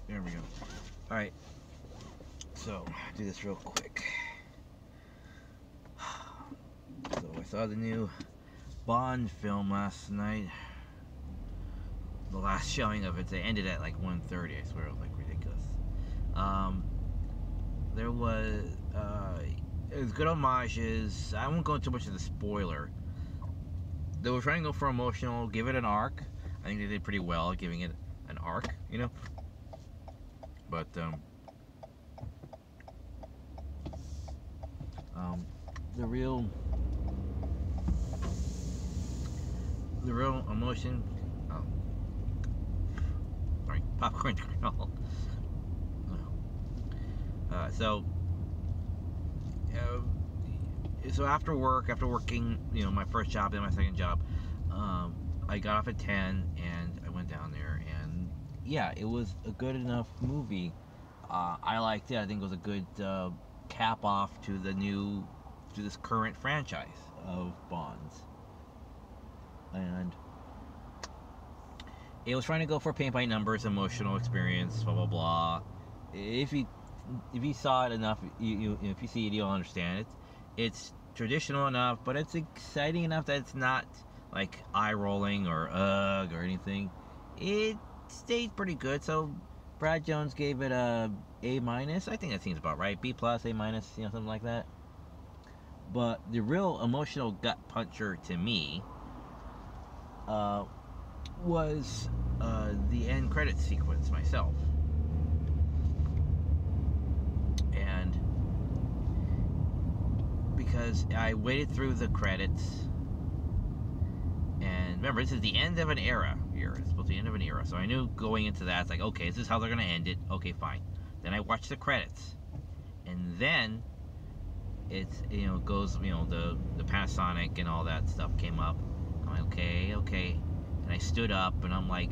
There we go. Alright, so, do this real quick. So, I saw the new Bond film last night. The last showing of it, they ended at like 1:30. I swear, it was like ridiculous. There was it was good homages. I won't go into much of the spoiler. They were trying to go for emotional, give it an arc. I think they did pretty well giving it an arc, you know. But the real emotion. Oh, sorry, popcorn kernel. So after working, you know, my first job and my second job, I got off at 10 and I went down there, and yeah, it was a good enough movie. I liked it. I think it was a good cap off to this current franchise of Bonds, and it was trying to go for paint by numbers, emotional experience, blah blah blah. If you saw it enough, if you see it, you'll understand it. It's traditional enough, but it's exciting enough that it's not like eye-rolling or ugh or anything. It stayed pretty good. So Brad Jones gave it a A-. I think that seems about right. B+, A-, you know, something like that. But the real emotional gut puncher to me was the end credits sequence myself. And because I waited through the credits, and remember, this is the end of an era here. It's supposed to be the end of an era, so I knew going into that, it's like, okay, this is how they're gonna end it. Okay, fine. Then I watched the credits, and then it's, you know, goes, you know, the Panasonic and all that stuff came up. I'm like, okay, and I stood up, and I'm like,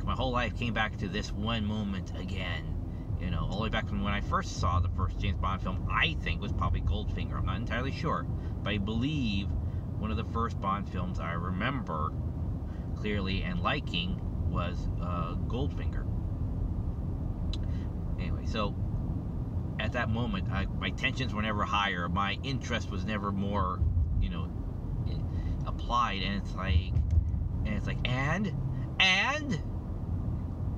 my whole life came back to this one moment again. You know, all the way back from when I first saw the first James Bond film, I think was probably Goldfinger. I'm not entirely sure, but I believe one of the first Bond films I remember clearly and liking was Goldfinger. Anyway, so at that moment, my tensions were never higher. My interest was never more, you know, applied. And it's like, and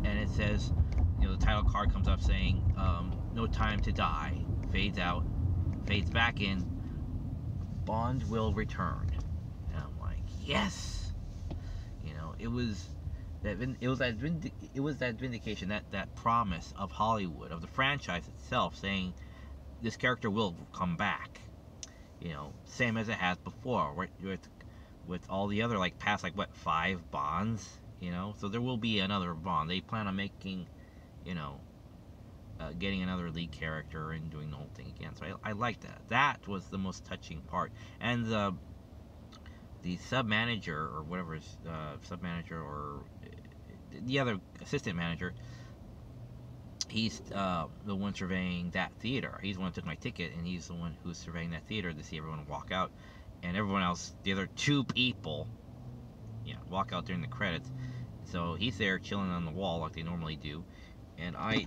it says, you know, the title card comes up saying, "No Time to Die," fades out, fades back in, Bond will return. And I'm like, yes, you know, it was that vindication, that promise of Hollywood, of the franchise itself, saying this character will come back. You know, same as it has before, right? With all the other, like, past, like, what, 5 Bonds, you know? So there will be another Bond. They plan on making, you know, getting another lead character and doing the whole thing again. So I like that. That was the most touching part. And the sub-manager, or whatever, sub-manager, or the other assistant manager, he's the one surveying that theater. He's the one who took my ticket, and he's the one who's surveying that theater to see everyone walk out. And everyone else, the other 2 people, yeah, walk out during the credits. So he's there chilling on the wall like they normally do. And I,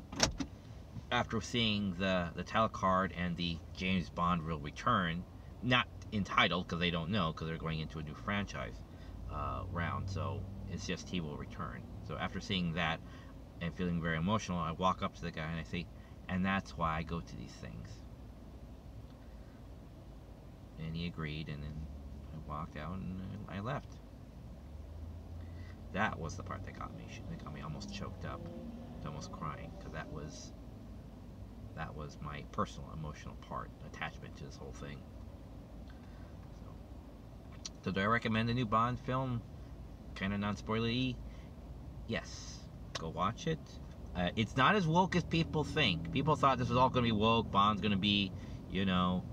after seeing the title card and the James Bond will return, not entitled because they don't know, because they're going into a new franchise round, so it's just he will return. So after seeing that and feeling very emotional, I walk up to the guy and I say, and that's why I go to these things. And he agreed, and then I walked out and I left. That was the part that got me. That got me almost choked up, almost crying, because that was my personal emotional part, attachment to this whole thing. So do I recommend the new Bond film? Kind of non-spoilery? Yes. Go watch it. It's not as woke as people think. People thought this was all going to be woke. Bond's going to be, you know,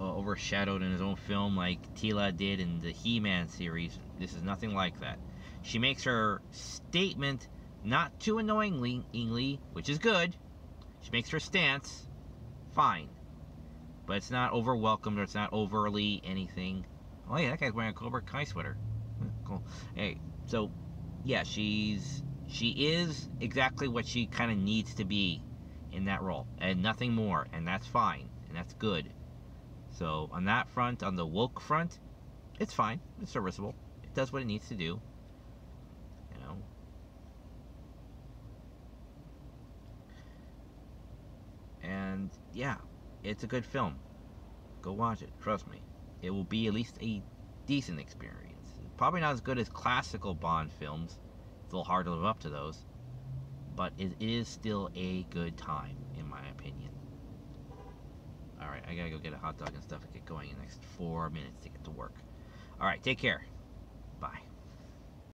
overshadowed in his own film like Tila did in the He-Man series. This is nothing like that. She makes her statement not too annoyingly, which is good. She makes her stance fine, but it's not over welcomed, or it's not overly anything. Oh yeah, that guy's wearing a Cobra Kai sweater. Cool. Hey, so yeah, she She is exactly what she kind of needs to be in that role, and nothing more, and that's fine, and that's good. So on that front, on the woke front, it's fine. It's serviceable. It does what it needs to do. You know. And yeah, it's a good film. Go watch it. Trust me. It will be at least a decent experience. Probably not as good as classical Bond films. It's a little hard to live up to those. But it is still a good time, in my opinion. Alright, I gotta go get a hot dog and stuff and get going in the next 4 minutes to get to work. Alright, take care. Bye.